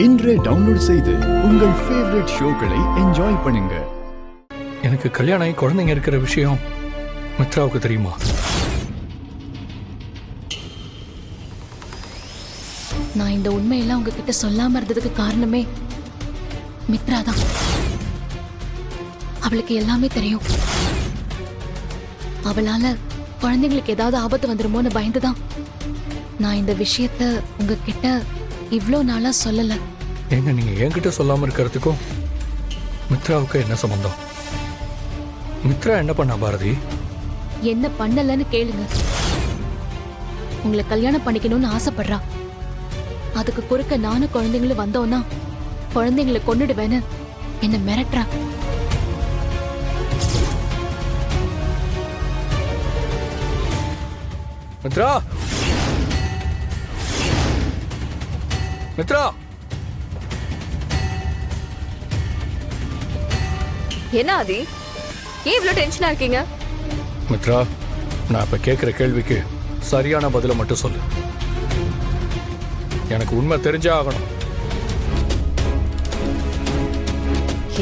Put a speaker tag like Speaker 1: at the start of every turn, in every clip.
Speaker 1: இன்றே டவுன்லோட் செய்து உங்கள் ஃபேவரட் ஷோக்களை என்ஜாய் பண்ணுங்க.
Speaker 2: எனக்கு கல்யாணம் ஆகி குழந்தைங்க இருக்கிற விஷயம் மித்ராவுக்கு தெரியுமா?
Speaker 3: நான் இந்த உண்மையெல்லாம் உங்ககிட்ட சொல்லாம இருந்ததுக்கு காரணமே மித்ரா தான். அவளுக்கு எல்லாமே தெரியும். அவளால குழந்தைங்களுக்கு ஏதாவது ஆபத்து வந்துருமோன்னு பயந்துதான் நான் இந்த விஷயத்த உங்ககிட்ட இவ்ளோ நாளா சொல்லல.
Speaker 2: ஏங்க நீங்க என்கிட்ட சொல்லாம இருக்கிறதுக்கும் மித்ராவுக்கு என்ன சம்பந்தம்? மித்ரா என்ன பண்ணா பாரதி?
Speaker 3: என்ன பண்ணலன்னு கேளுங்க. உங்களை கல்யாணம் பண்ணிக்கணும்னு ஆசைப்படுறா. அதுக்கு குறுக்க நானும் குழந்தைங்களும் வந்தோம்னா குழந்தைங்களை கொன்னுடுவேன்னு என்ன மிரட்டுறா.
Speaker 2: மித்ரா, மித்ரா,
Speaker 4: என்ன ஆதி, ஏன் இவ்ளோ டென்ஷனா இருக்கீங்க?
Speaker 2: மித்ரா, நான் இப்ப கேட்கிற கேள்விக்கு சரியான பதில மட்டும் சொல்லு. எனக்கு உண்மை தெரிஞ்சே ஆகணும்.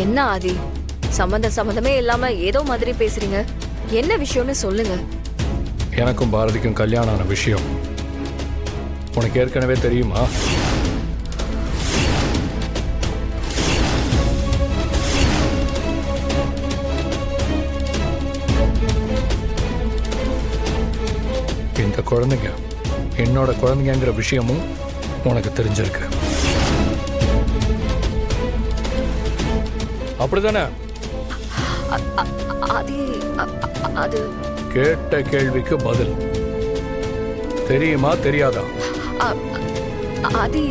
Speaker 4: என்ன ஆதி, சம்பந்தமே இல்லாம ஏதோ மாதிரி பேசுறீங்க. என்ன விஷயம்னு சொல்லுங்க.
Speaker 2: எனக்கும் பாரதிக்கும் கல்யாணம் ஆன விஷயம் உனக்கு ஏற்கனவே தெரியுமா? இந்த குழந்தைங்க என்னோட குழந்தைங்கிற விஷயமும் உனக்கு தெரிஞ்சிருக்கு. அப்படிதானே?
Speaker 4: அது
Speaker 2: கேட்ட கேள்விக்கு பதில் தெரியுமா தெரியாதா?
Speaker 4: ஆதி,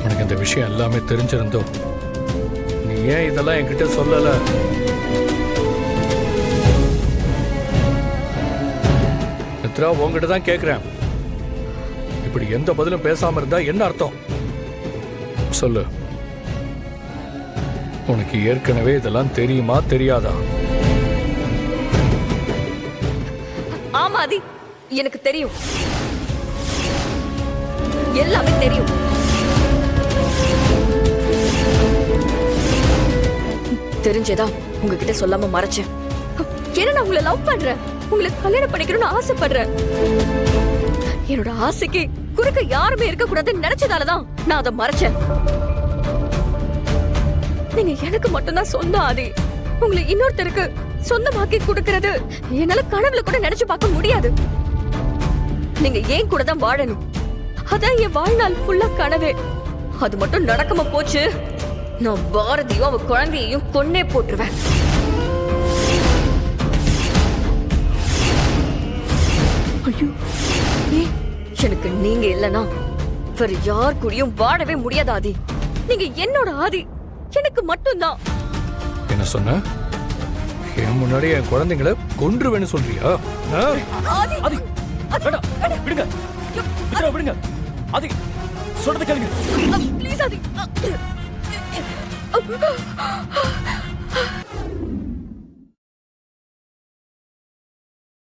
Speaker 2: உனக்கு இந்த விஷயம் எல்லாமே தெரிஞ்சிருந்தோம் நீ ஏன் இதெல்லாம் என்கிட்ட சொல்லல? மித்ரா, உங்ககிட்ட தான் கேக்குறேன். இப்படி எந்த பதிலும் பேசாம இருந்தா என்ன அர்த்தம்? சொல்லு. உனக்கு ஏற்கனவே இதெல்லாம் தெரியுமா தெரியாதா?
Speaker 4: ஆமா ஆதி, எனக்கு தெரியும். எல்லாமே தெரியும். தெரிஞ்சதா உங்ககிட்ட சொல்லாம மறைச்சேன். ஏன்னா நான் உங்களை லவ் பண்றேன், உங்களை கல்யாணம் பண்ணிக்கணும்னு ஆசைப்படுறேன். என்னோட ஆசைக்கு குறுக்க யாருமே இருக்க கூடாதுன்னு நினைச்சதாலதான் நான் அதை மறைச்சேன். நீங்க எனக்கு மட்டும்தான் சொந்தம் ஆதி. உங்களை இன்னொருத்தருக்கு சொந்தமாக்கி கொடுக்கிறது என்னால கனவுல கூட நினைச்சு பார்க்க முடியாது. நீங்க ஏன் கூட தான் வாழணும், அதான் என் வாழ்நாள் ஃபுல்லா கனவே. அது மட்டும் நடக்காம போச்சு, நான் பாரதியும் அவ குழந்தையையும் கொன்னே போட்டுருவேன். ஐயோ, எனக்கு நீங்க இல்லனா வேற யார் கூடயும் வாழவே முடியாது ஆதி. நீங்க என்னோட ஆதி, எனக்கு மட்டும்தான்.
Speaker 2: என்ன சொன்ன? என் முன்னாடி என் குழந்தைங்களை கொன்றுவேன்னு சொல்றியா?
Speaker 5: ஆதி, விடுங்க. மித்ரா, விடுங்க. ஆதி, சொல்றத கேளுங்க.
Speaker 4: ப்ளீஸ் ஆதி.